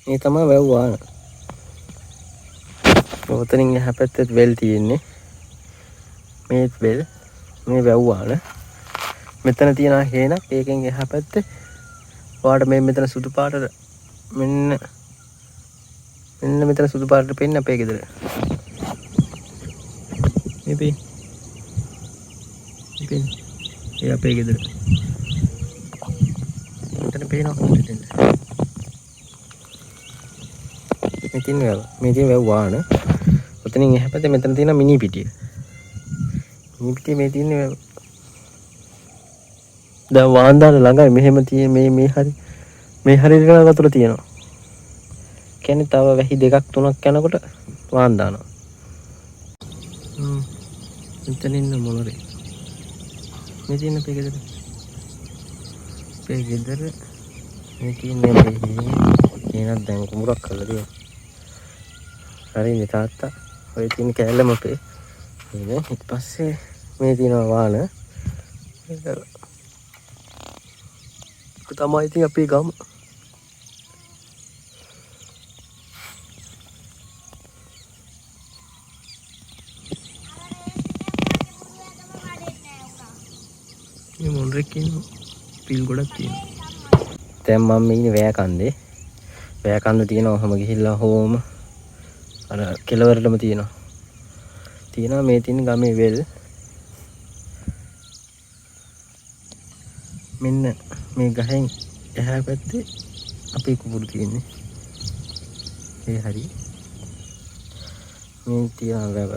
මේ තමයි වැව් වාහන. ඔතනින් එහා පැත්තේ වෙල් තියෙන්නේ. මේ වෙල් මේ වැව් වාහන. මෙතන තියෙන හේනක් ඒකෙන් එහා පැත්තේ ඔයාලට මේ මෙතන සුදු පාටට මෙන්න මෙතන සුදු පාටට පෙන්න අපේ ගෙදර. මේ අපේ ගෙදර. මෙතන පේනවා මෙතන. මේ තියෙන වැව් වාහන. ඔතනින් එහා පැත්තේ මෙතන තියෙන මිනි පිටිය. මිනි පිටිය මේ තියෙන වැව්. දැන් වාන්දාන ළඟයි මෙහෙම තියෙන මේ හරියට වතුර තියෙනවා. කියන්නේ තව වැහි දෙකක් තුනක් යනකොට වාන්දානවා. මෙතන ඉන්න මොනරේ. මේ තියෙන අපේ ගෙදර. අපේ ගෙදර මේ තියෙන මේ එනක් දැන් කුඹරක් කරලා තියෙනවා. හරිනේ තාත්තා. ඔය තියෙන කැලලම අපේ. ඊට පස්සේ මේ තියෙනවා වාහන. ඒක තමයි ඉතින් අපේ ගම. මේ මොන්රේකින් පිල් ගොඩක් තියෙනවා. දැන් මම ඉන්නේ වැය කන්දේ. වැය කන්ද තියෙනවා ඔහම ගිහිල්ලා හෝම අර කෙළවරටම තියෙනවා මේ තියෙන ගමේ වෙල්. මෙන්න මේ ගහෙන් එහා පැත්තේ අපේ කුඹුරු තියෙන්නේ. ඒ හරි. මේ තියන වැව.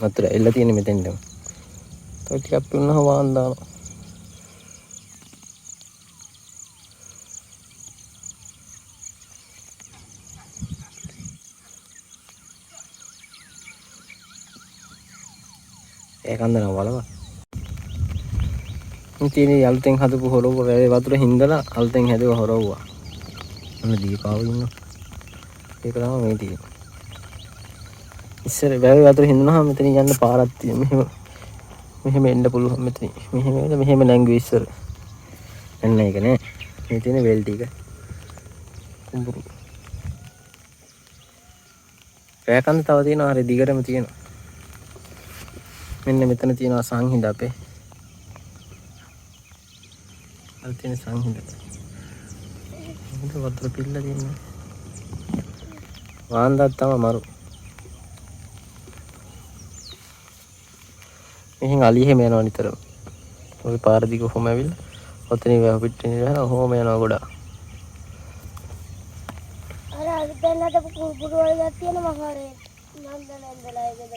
වතුර එල්ල තියෙන්නේ මෙතෙන්ටම. තව ටිකක් වුණාම වාන් දානවා. ඒකන්ද නම් වලව. ඉතින් අලුතෙන් හදපු හොරව වතුර හින්දලා අලුතෙන් හැදුව හොරවුවා. අන්න දීපාව ඉන්නවා. ඒක තමයි මේ තියෙන්නේ. ඉස්සර වැවේ වතුර හින්දුනහම මෙතන යන්න පාරක් තියෙනවා. මෙහෙම එන්න පුළුවන් මෙතන. මෙහෙම නැංගුවේ ඉස්සර. එන්න එක නෑ. මේ තියෙන වෙල් ටික. කුඹුරු. වැයකන්ද තව තියෙනවා හරි දිගටම තියෙනවා. මෙන්න මෙතන තියෙනවා සංහිඳ අපේ. අර තියෙන සංහිඳ. මෙතන වතුර පිල්ල තියෙනවා. වාන්දක් තමයි මරු. මෙහෙන් අලියෙම යනවා නිතරම. ඔය පාර දිග කොහොම ඇවිල්ලා ඔතනින් වැව පිටින් යනවා කොහොම යනවා ගොඩක්. අර දැන් අද කුඹුරු වල තියෙන මහරේ නන්දනන්දලා ඒකද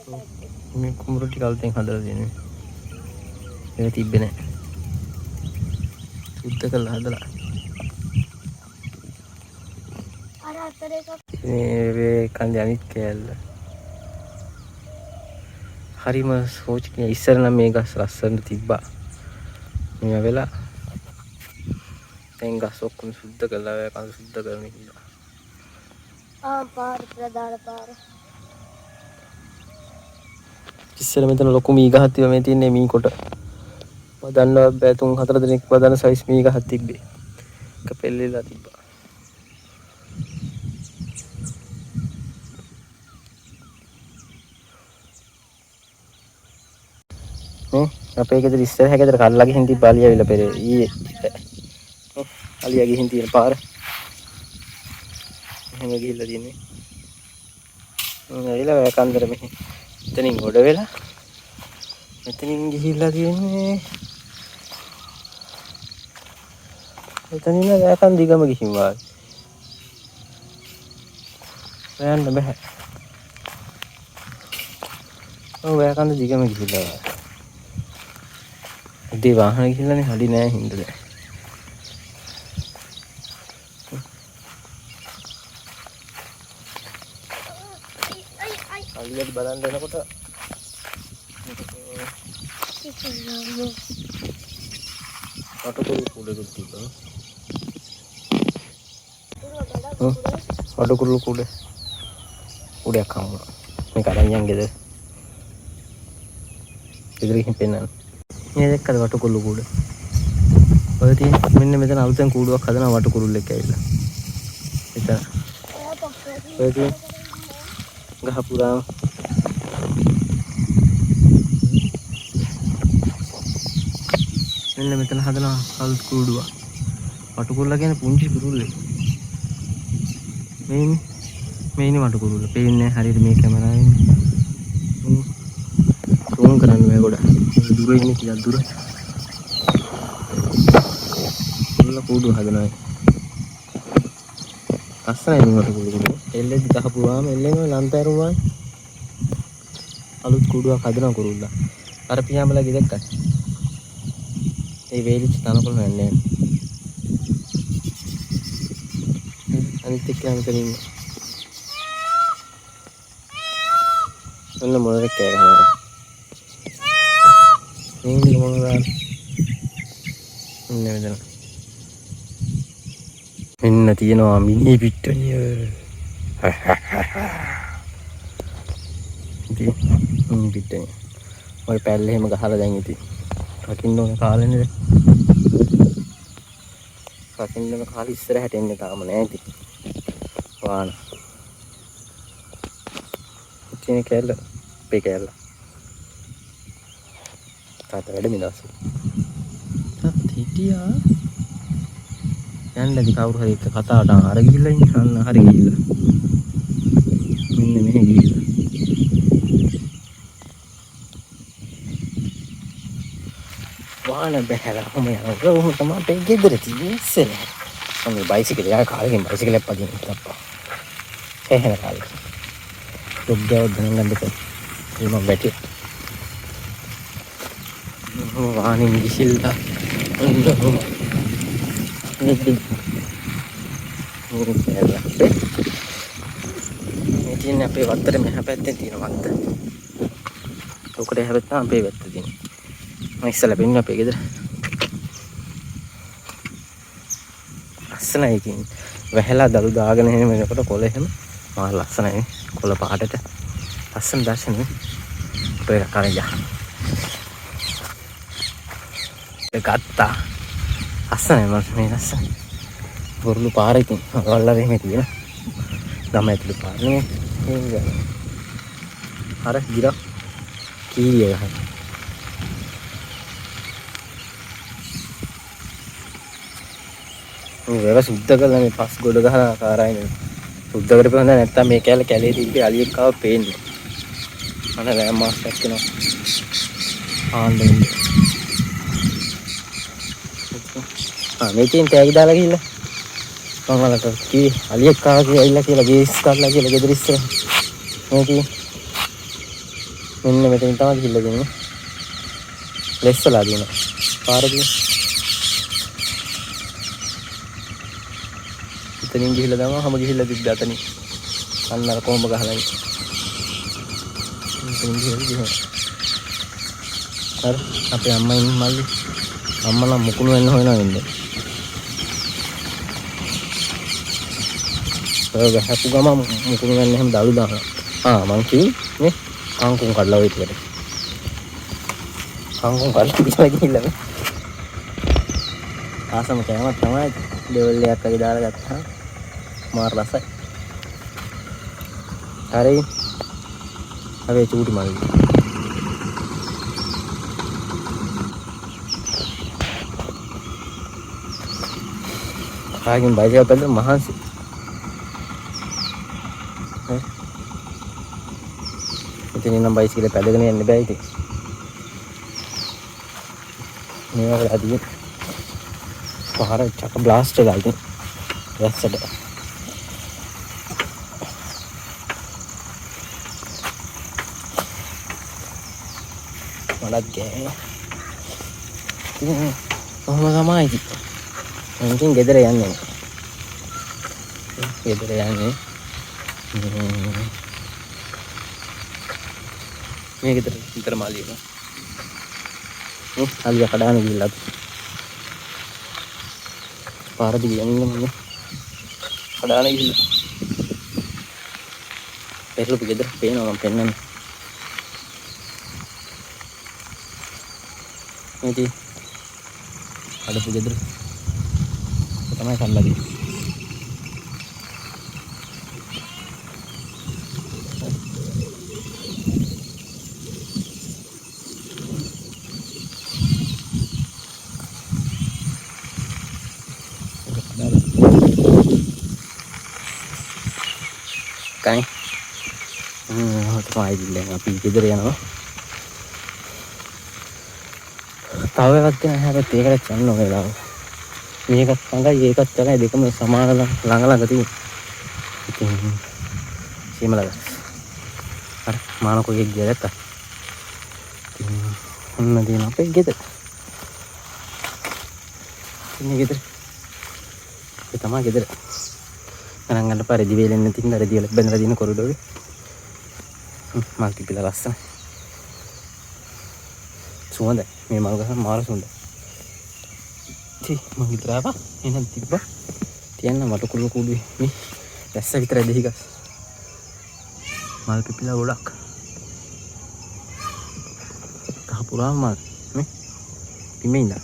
මේ කුඹුරු ටික අලුතෙන් හදලා තියෙනවා. ඒක තිබ්බේ නැහැ. සුද්ධ කරලා හදලා. අර අතර එක මේ කන්දේ අනිත් කෑල්ල. හරිම සෝචනීය. ඉස්සර නම් මේ ගස් ලස්සනට තිබ්බා. මේ වෙලා දැන් ගස් ඔක්කොම සුද්ධ කරලා කඳ සුද්ධ කරන ඉන්නවා. පාර ප්‍රදාන පාර. ඉස්සර මෙතන ලොකු මී ගහක් තිබ්බා. මේ තියන්නේ මී කොට. මම දන්නවා බෑ 3-4 දිනක් වදන සයිස් මී ගහක් තිබ්බේ. එක පෙල්ලෙලා තිබ්බා. අපේ ගෙදර ඉස්සර හැකේතර කල්ලා ගිහින් තිබ්බ අලිය ඇවිල්ලා පෙරේ ඊයේ අලියා ගිහින් තියෙන පාර එහෙම ගිහිල්ලා තියෙන්නේ. ඇවිල්ලා වැකන්දර මෙහි එතනින් ගොඩ වෙලා මෙතනින් ගිහිල්ලා තියෙන්නේ. එතනින් වැකන් දිගම ගිහින් වාගේ. යන්න බෑ. ඔව් වැකන් දිගම ගිහිල්ලා වාගේ. උදේ වාහන ගිහිල්ලානේ හරි නෑ හින්දා. අලියට බලන්න එනකොට අටකුරු කුඩේ තිබ්බා. අටකුරු කුඩේ උඩයක් හම්බුණා. මේක අරන් යන් ගෙදර. ගෙදර ගිහින් පෙන්නන්න. මේ දැක්කද වටකුළු කුඩ? ඔය තියෙන මෙන්න මෙතන අලුතෙන් කූඩුවක් හදනවා වටු කුරුල්ලෙක් ඇවිල්ලා. එතන. ඔය තියෙන ගහ පුරාම මෙන්න මෙතන හදනවා අලුත් කූඩුවක්. වටු කුරුල්ලා කියන්නේ පුංචි කුරුල්ලෙක්. මේනි වටු කුරුල්ල. පේන්නේ හරියට මේ කැමරාවෙන්. ෆෝන් කරන්න මේ ගොඩ. දුර ඉන්නේ කියලා දුර. කුරුල්ලා කූඩුව හදනවා. අස්සයි මේ වටු කුරුල්ල. එල්ලෙදි ගහ පුරාම එල්ලෙන ලන්තෑරුවා. අලුත් කූඩුවක් හදනවා කුරුල්ලා. අර පියාඹලා ගිදෙක්කත්. ඒ වේලිච්ච තනකොළ වෙන්නේ. අනිත් එක්කම මෙතන ඉන්නේ. ඔන්න මොනරෙක් කෑ ගහනවා. මේ මොනරාද? මෙන්න තියෙනවා මිනි පිට්ටනිය. ඉතින් මිනි පිට්ටනිය. ඔය පැල්ල එහෙම ගහලා දැන් ඉතින් රකින්න ඕන කාලේ නේද? රකින්න ඕන කාලේ ඉස්සරහට එන්නේ තාම නෑ ඉතින්. වාන. ඉතින් කැල්ල අපේ කැල්ල. තාත්තා වැඩ මිදස්. හිටියා. යන්නදී කවුරු හරි එක්ක කතාවට අර ගිහිල්ලා ඉන්න අන්න හරි ගිහිල්ලා. මෙන්න මෙහෙ ගිහිල්ලා. වාන බහැලා කොහම යනවා. උන් තමයි අපේ ගෙදර තියෙන්නේ ඉස්සෙල්ලා. මම බයිසිකල් එක කාලෙකින් බයිසිකල් එකක් පදින්න ඉස්සප්පා. එහෙම කාලෙක. දුක්ගාව ගණන් ගන්න දෙපා. මම බැටි. වානින් ගිහිල්ලා. ඉතින් අපේ වත්තට මෙහා පැත්තේ තියෙන වත්ත. ඔකට එහා පැත්තට අපේ පැත්ත තියෙන. මම ඉස්සලා බෙන්නේ අපේ ගෙදර. ලස්සනයි ඉතින්. වැහැලා දළු දාගෙන එන වෙනකොට කොළ එහෙම මා ලස්සනයි. කොළ පාටට. ලස්සන දර්ශනේ. අපේ කරේ ගත්තා. ලස්සනයි මම මේ ලස්සන. බොරුළු පාර ඉතින් වල්ලාරේ මේ තියෙන. ගම ඇතුළේ පාර නේ. අර ගිරා කීරිය ගහන. මේක සුද්ධ කරලා මේ පස් ගොඩ ගහලා කාරයිනේ. සුද්ධ කරපුවා හොඳ නැත්තම් මේ කැලේ තිබ්බේ අලියෙක් ආව පේන්නේ. අන්න රෑම් මාස්ටර් කෙනා. ආන්නේ. මේකෙන් තෑගි දාලා ගිහිල්ලා මම වලට කී අලියෙක් ආවා කියලා කියලා ගේස් කරලා කියලා ගෙදර ඉස්සර මේකේ මෙන්න මෙතන තමයි ගිහිල්ලා දෙන්නේ ලෙස්සලා දින පාරදී ඉතින් ගිහිල්ලා දාම හැම ගිහිල්ලා තිබ්බ අතනින් අන්න අර කොඹ ගහලා ඉතින් ගිහිල්ලා අර අපේ අම්මා ඉන්න මල්ලි අම්මා නම් මුකුණු වෙන්න හොයනවා ඉන්නේ ඔය ගහපු ගම මුකුණු ගන්න හැම දළු දානවා. මං කිව්වේ අංකුම් කඩලා ඔය ටිකට. අංකුම් කඩලා ගිහිල්ලා මේ. ආසම කෑමක් තමයි ලෙවල් එකක් වගේ දාලා ගත්තා. මාර රසයි. හරි. අපි චූටි මල්ලි. කාගෙන් බයිසිකල් පැද්ද මහන්සි. ඉතින් නම් බයිසිකල් පැදගෙන යන්න බෑ ඉතින්. මේ වගේ අදින් පහර චක බ්ලාස්ට් එකයි ඉතින්. වැස්සට. මලක් ගෑ. ඉතින් කොහොම තමයි ඉතින්. මං ගෙදර යන්නේ. ගෙදර යන්නේ. මේ ගෙදර විතර මාළියක. අලිය කඩාන ගිහිල්ලා. පාරදී යන්නේ මම. කඩාන ගිහිල්ලා. පෙරළුපු ගෙදර පේනවා මම පෙන්නන්නේ. කඩපු ගෙදර තමයි කල්ලාගේ. Cái තමයි ඉල්ලෙන් අපි ගෙදර යනවා. තව එකක් තියෙන හැබැයි ඒකට යන්න ඕනේ ලාව. මේකත් ළඟයි ඒකත් ළඟයි දෙකම සමාන ළඟ ළඟ තියෙන. ඉතින් සීමලද. අර මානකෝගේ ගියා දැක්කා. ඉතින් ඔන්න දින අපේ ගෙදර. ඉන්නේ ගෙදර. ඒ තමයි ගෙදර. ගණන් ගන්න පරිදි වේලෙන්න තින්න රෙදි වල බැඳලා දින කොරිඩෝරේ. මල් කිපිලා ලස්සන. සුවඳයි. මේ මල් ගහ මාර සුවඳයි. ඉතින් මම විතරව එනම් තිබ්බා. තියන්න මට කුළු කුඩුවේ මේ දැස්ස විතර දෙහි ගස්. මල් පිපිලා ගොඩක්. කහ පුරාම මල් මේ පිමේ ඉඳලා.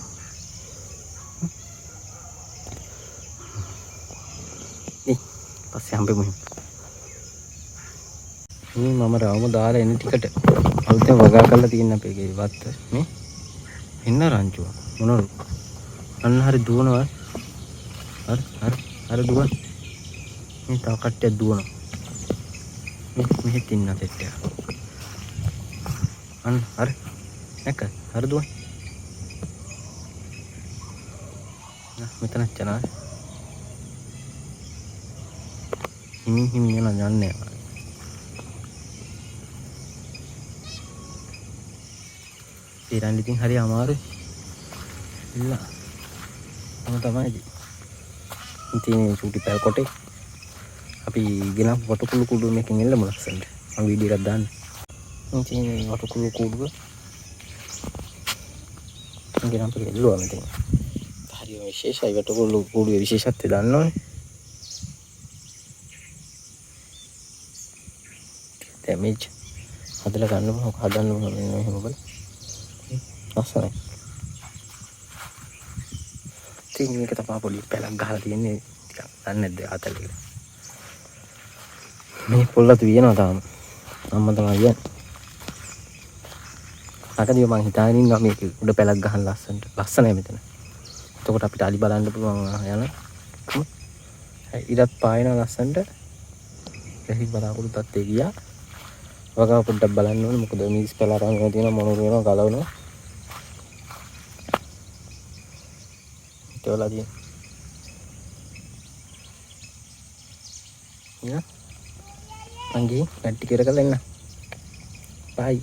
පස්සේ හම්බෙමු. මේ මම රවම දාලා එන ටිකට අලුතෙන් වගා කරලා තියෙන අපේ ගේ වත්ත මේ එන්න රංචුව මොනවද අන්න හරි දුවනවා හරි දුවන මේ තව කට්ටියක් දුවනවා මේ මෙහෙත් ඉන්න සෙට් එක අන්න හරි නැක හරි දුවන මෙතන චනා හිමි යන්නේ ඉතින් ඉතින් හරි අමාරුයි. ඉල්ල. මොන තමයි. ඉතින් චූටි පැල් කොටේ අපි ගෙන වටකුළු කුඩු මේකෙන් එල්ල මොලක්සන්ට. මම වීඩියෝ එකක් දාන්න. ඉතින් වටකුළු කුඩුව ගෙන අපිට එල්ලුවා මෙතන. හරි විශේෂයි වටකුළු කුඩුවේ විශේෂත්වය දන්නවනේ. damage හදලා ගන්න මොකක් හදන්න ඕනේ එහෙම බලන්න. ලස්සනයි. ඉතින් මේක තමයි පොඩි පැලක් ගහලා තියෙන්නේ ටිකක් දන්නේ නැද්ද ආතලේ. මේ පොල්ලත් වියනවා තාම. අම්මා තමයි කියන්නේ. අකදිව මං හිතාගෙන ඉන්නවා මේක උඩ පැලක් ගහන ලස්සනයි මෙතන. එතකොට අපිට අලි බලන්න පුළුවන් යන. ඉරත් පායන ලස්සනට. එහි බලාපොරොත්තු තත්ත්වය ගියා. වගාව පොඩ්ඩක් බලන්න ඕනේ මොකද මිස් පැල අරන් තියෙනවා මොනෝර වෙනවා ගලවනවා. Itu lagi. Ya. Anggi, nanti kira kalian lah. Bye.